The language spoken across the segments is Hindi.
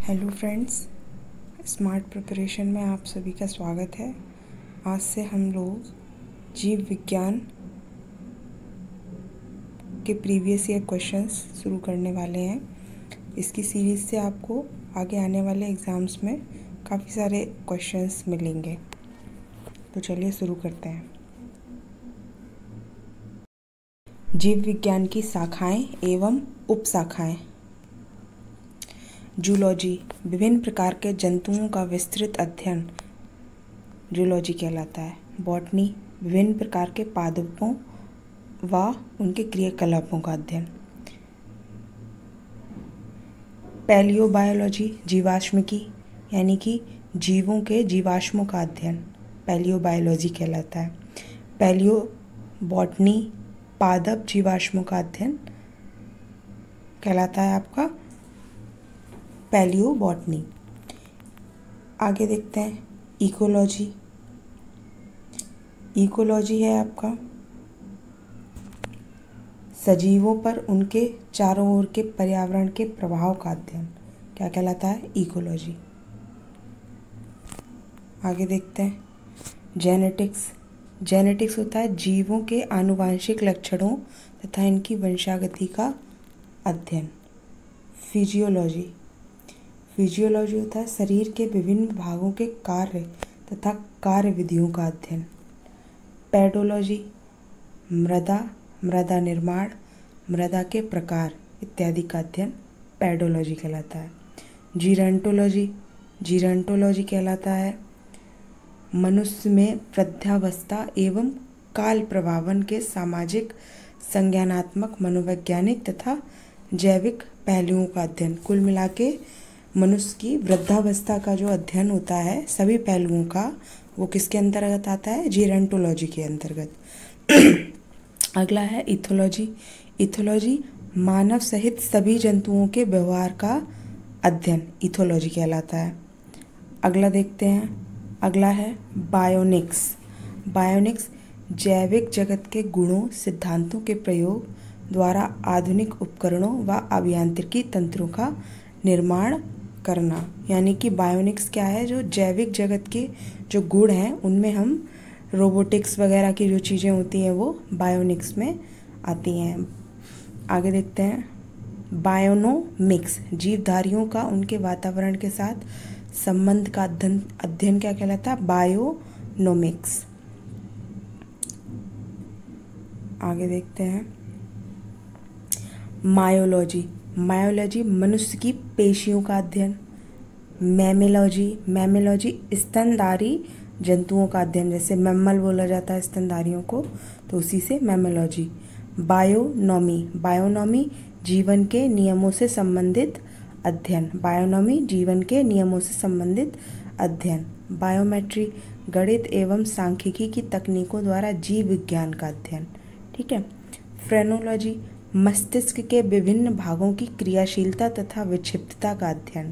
हेलो फ्रेंड्स, स्मार्ट प्रिपरेशन में आप सभी का स्वागत है। आज से हम लोग जीव विज्ञान के प्रीवियस ईयर क्वेश्चंस शुरू करने वाले हैं। इसकी सीरीज़ से आपको आगे आने वाले एग्ज़ाम्स में काफ़ी सारे क्वेश्चंस मिलेंगे। तो चलिए शुरू करते हैं। जीव विज्ञान की शाखाएं एवं उपशाखाएं। जूलॉजी, विभिन्न प्रकार के जंतुओं का विस्तृत अध्ययन जूलॉजी कहलाता है। बॉटनी, विभिन्न प्रकार के पादपों व उनके क्रियाकलापों का अध्ययन। पैलियोबायोलॉजी, जीवाश्मिकी यानी कि जीवों के जीवाश्मों का अध्ययन पैलियोबायोलॉजी कहलाता है। पैलियो बॉटनी, पादप जीवाश्मों का अध्ययन कहलाता है आपका पैलियो बॉटनी। आगे देखते हैं इकोलॉजी। इकोलॉजी है आपका सजीवों पर उनके चारों ओर के पर्यावरण के प्रभाव का अध्ययन क्या कहलाता है? इकोलॉजी। आगे देखते हैं जेनेटिक्स। जेनेटिक्स होता है जीवों के आनुवांशिक लक्षणों तथा इनकी वंशागति का अध्ययन। फिजियोलॉजी। फिजियोलॉजी होता है शरीर के विभिन्न भागों के कार्य तथा कार्य विधियों का अध्ययन। पेडोलॉजी, मृदा निर्माण, मृदा के प्रकार इत्यादि का अध्ययन पेडोलॉजी कहलाता है। जीरंटोलॉजी कहलाता है मनुष्य में वृद्धावस्था एवं काल प्रभावन के सामाजिक, संज्ञानात्मक, मनोवैज्ञानिक तथा जैविक पहलुओं का अध्ययन। कुल मिला के मनुष्य की वृद्धावस्था का जो अध्ययन होता है सभी पहलुओं का, वो किसके अंतर्गत आता है? जीरंटोलॉजी के अंतर्गत। अगला है इथोलॉजी। इथोलॉजी मानव सहित सभी जंतुओं के व्यवहार का अध्ययन इथोलॉजी कहलाता है। अगला देखते हैं, अगला है बायोनिक्स। बायोनिक्स जैविक जगत के गुणों, सिद्धांतों के प्रयोग द्वारा आधुनिक उपकरणों व अभियांत्रिकी तंत्रों का निर्माण करना। यानी कि बायोनिक्स क्या है? जो जैविक जगत के जो गुण हैं उनमें हम रोबोटिक्स वगैरह की जो चीज़ें होती हैं वो बायोनिक्स में आती हैं। आगे देखते हैं बायोनोमिक्स। जीवधारियों का उनके वातावरण के साथ संबंध का अध्ययन क्या कहलाता है? बायोनोमिक्स। आगे देखते हैं मायोलॉजी। मायोलॉजी मनुष्य की पेशियों का अध्ययन। मैमेलॉजी स्तनधारी जंतुओं का अध्ययन, जैसे मैमल बोला जाता है स्तनधारियों को, तो उसी से मैमेलॉजी। बायोनॉमी जीवन के नियमों से संबंधित अध्ययन। बायोनॉमी जीवन के नियमों से संबंधित अध्ययन। बायोमेट्री गणित एवं सांख्यिकी की तकनीकों द्वारा जीव विज्ञान का अध्ययन। ठीक है। फ्रेनोलॉजी मस्तिष्क के विभिन्न भागों की क्रियाशीलता तथा विक्षिप्तता का अध्ययन।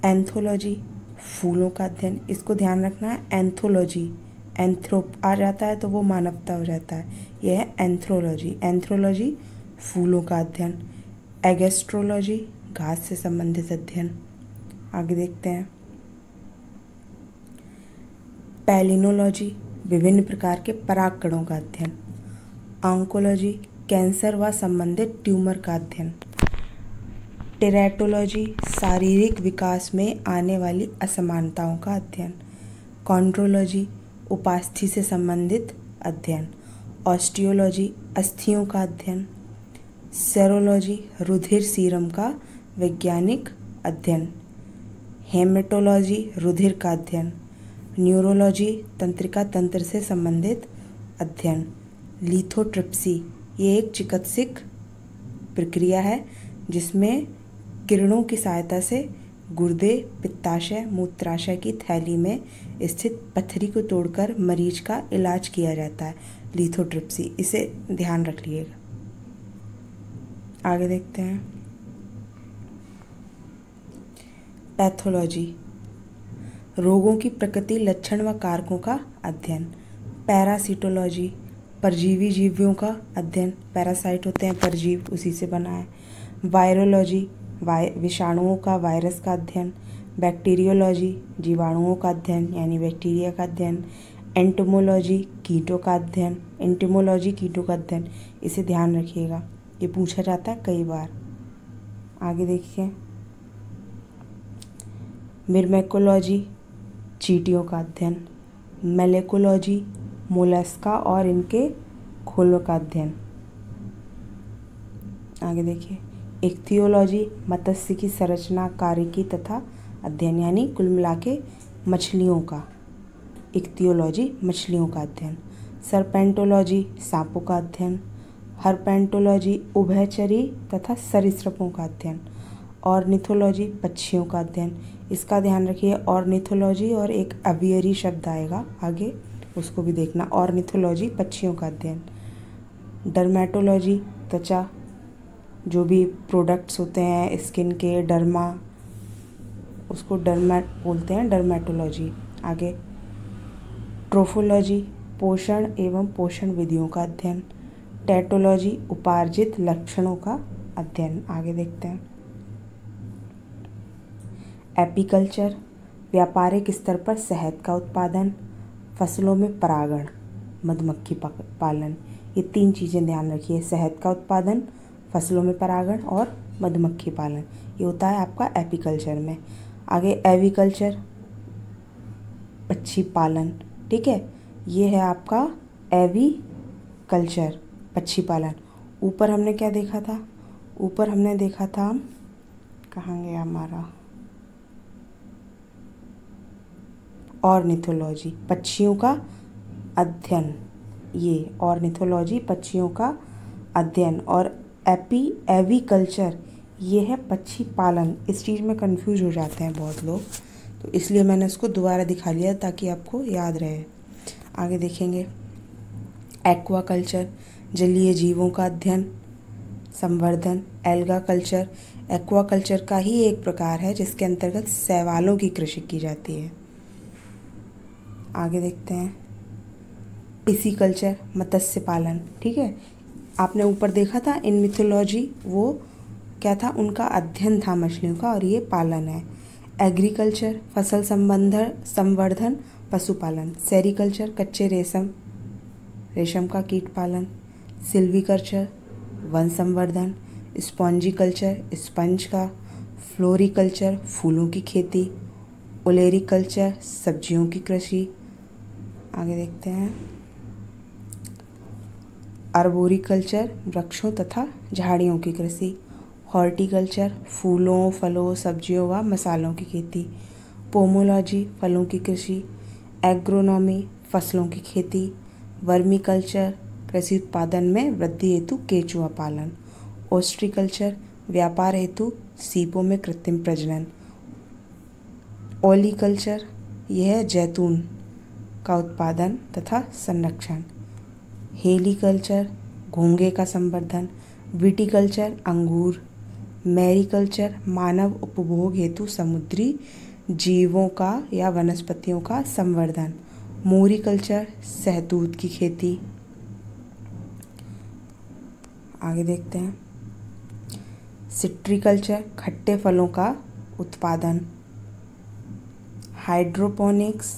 एंथोलॉजी फूलों का अध्ययन। इसको ध्यान रखना है, एंथोलॉजी एंथ्रोप आ जाता है तो वो मानवता हो जाता है। यह है एंथ्रोलॉजी। एंथ्रोलॉजी फूलों का अध्ययन। एगेस्ट्रोलॉजी घास से संबंधित अध्ययन। आगे देखते हैं पैलिनोलॉजी विभिन्न प्रकार के परागकणों का अध्ययन। ऑन्कोलॉजी कैंसर व संबंधित ट्यूमर का अध्ययन। टेरेटोलॉजी शारीरिक विकास में आने वाली असमानताओं का अध्ययन। कॉन्ड्रोलॉजी उपास्थि से संबंधित अध्ययन। ऑस्टियोलॉजी अस्थियों का अध्ययन। सेरोलॉजी रुधिर सीरम का वैज्ञानिक अध्ययन। हेमेटोलॉजी रुधिर का अध्ययन। न्यूरोलॉजी तंत्रिका तंत्र से संबंधित अध्ययन। लिथोट्रिप्सी ये एक चिकित्सक प्रक्रिया है जिसमें किरणों की सहायता से गुर्दे, पित्ताशय, मूत्राशय की थैली में स्थित पत्थरी को तोड़कर मरीज का इलाज किया जाता है। लिथोट्रिप्सी, इसे ध्यान रख लीजिएगा। आगे देखते हैं पैथोलॉजी रोगों की प्रकृति, लक्षण व कारकों का अध्ययन। पैरासिटोलॉजी परजीवी जीवियों का अध्ययन। पैरासाइट होते हैं परजीव, उसी से बना है। वायरोलॉजी विषाणुओं का, वायरस का अध्ययन। बैक्टीरियोलॉजी, जीवाणुओं का अध्ययन यानी बैक्टीरिया का अध्ययन। एंटोमोलॉजी, कीटों का अध्ययन। एंटोमोलॉजी, कीटों का अध्ययन, इसे ध्यान रखिएगा, ये पूछा जाता है कई बार। आगे देखिए, मिर्मेकोलॉजी, चींटियों का अध्ययन। मोलेकुलॉजी, मोलस्का और इनके खोलों का अध्ययन। आगे देखिए, इक्थियोलॉजी, मत्स्य की संरचना, कार्यकी तथा अध्ययन यानी कुल मिला के मछलियों का। इक्थियोलॉजी, मछलियों का अध्ययन। सरपेंटोलॉजी, सांपों का अध्ययन। हर्पेंटोलॉजी, उभयचरी तथा सरीसृपों का अध्ययन। ऑर्निथोलॉजी, पक्षियों का अध्ययन। इसका ध्यान रखिए, ऑर्निथोलॉजी और एक अवियरी शब्द आएगा आगे, उसको भी देखना। ऑर्निथोलॉजी, पक्षियों का अध्ययन। डर्मेटोलॉजी, त्वचा, जो भी प्रोडक्ट्स होते हैं स्किन के, डर्मा, उसको डर्मेट बोलते हैं, डर्मेटोलॉजी। आगे, ट्रोफोलॉजी, पोषण एवं पोषण विधियों का अध्ययन। टैटोलॉजी, उपार्जित लक्षणों का अध्ययन। आगे देखते हैं, एपीकल्चर, व्यापारिक स्तर पर शहद का उत्पादन। फसलों में परागण, मधुमक्खी पालन, ये 3 चीज़ें ध्यान रखिए, शहद का उत्पादन, फसलों में परागण और मधुमक्खी पालन, ये होता है आपका एपीकल्चर में। आगे एविकल्चर, पक्षी पालन, ठीक है, ये है आपका एविकल्चर, पक्षी पालन। ऊपर हमने क्या देखा था, ऊपर हमने देखा था, कहाँ गया हमारा, ऑर्निथोलॉजी, पक्षियों का अध्ययन, ये ऑर्निथोलॉजी, पक्षियों का अध्ययन। और एविकल्चर, ये है पक्षी पालन। इस चीज़ में कंफ्यूज हो जाते हैं बहुत लोग, तो इसलिए मैंने इसको दोबारा दिखा लिया ताकि आपको याद रहे। आगे देखेंगे, एक्वाकल्चर, जलीय जीवों का अध्ययन, संवर्धन। एल्गा कल्चर, एक्वाकल्चर का ही एक प्रकार है जिसके अंतर्गत शैवालों की कृषि की जाती है। आगे देखते हैं, पिसीकल्चर, मत्स्य पालन, ठीक है, आपने ऊपर देखा था इन मिथोलॉजी, वो क्या था, उनका अध्ययन था मछलियों का, और ये पालन है। एग्रीकल्चर, फसल संवर्धन, पशुपालन। सेरिकल्चर, कच्चे रेशम, रेशम का कीट पालन। सिल्वीकल्चर, वन संवर्धन। स्पॉन्जिकल्चर, स्पंज का। फ्लोरिकल्चर, फूलों की खेती। ओलेरिकल्चर, सब्जियों की कृषि। आगे देखते हैं, अर्बोरिकल्चर, वृक्षों तथा झाड़ियों की कृषि। हॉर्टिकल्चर, फूलों, फलों, सब्जियों व मसालों की खेती। पोमोलॉजी, फलों की कृषि। एग्रोनॉमी, फसलों की खेती। वर्मीकल्चर, कृषि उत्पादन में वृद्धि हेतु केंचुआ पालन। ओस्ट्रीकल्चर, व्यापार हेतु सीपों में कृत्रिम प्रजनन। ओलीकल्चर, यह है जैतून का उत्पादन तथा संरक्षण। हेलीकल्चर, घोंघे का संवर्धन। विटिकल्चर, अंगूर। मैरीकल्चर, मानव उपभोग हेतु समुद्री जीवों का या वनस्पतियों का संवर्धन। मोरिकल्चर, शहतूत की खेती। आगे देखते हैं, सिट्रिकल्चर, खट्टे फलों का उत्पादन। हाइड्रोपोनिक्स,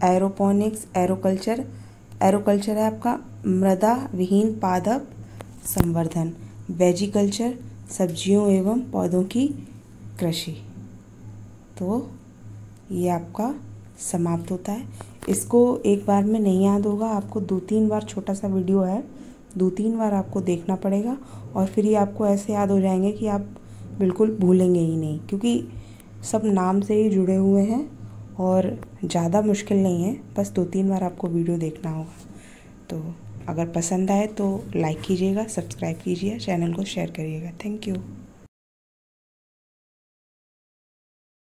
एरोपोनिक्स, एरोकल्चर, एरोकल्चर है आपका मृदा विहीन पादप संवर्धन। वेजिकल्चर, सब्जियों एवं पौधों की कृषि। तो ये आपका समाप्त होता है। इसको एक बार में नहीं याद होगा, आपको 2-3 बार, छोटा सा वीडियो है, 2-3 बार आपको देखना पड़ेगा, और फिर ये आपको ऐसे याद हो जाएंगे कि आप बिल्कुल भूलेंगे ही नहीं, क्योंकि सब नाम से ही जुड़े हुए हैं और ज़्यादा मुश्किल नहीं है, बस 2-3 बार आपको वीडियो देखना होगा। तो अगर पसंद आए तो लाइक कीजिएगा, सब्सक्राइब कीजिए, चैनल को शेयर करिएगा। Thank you.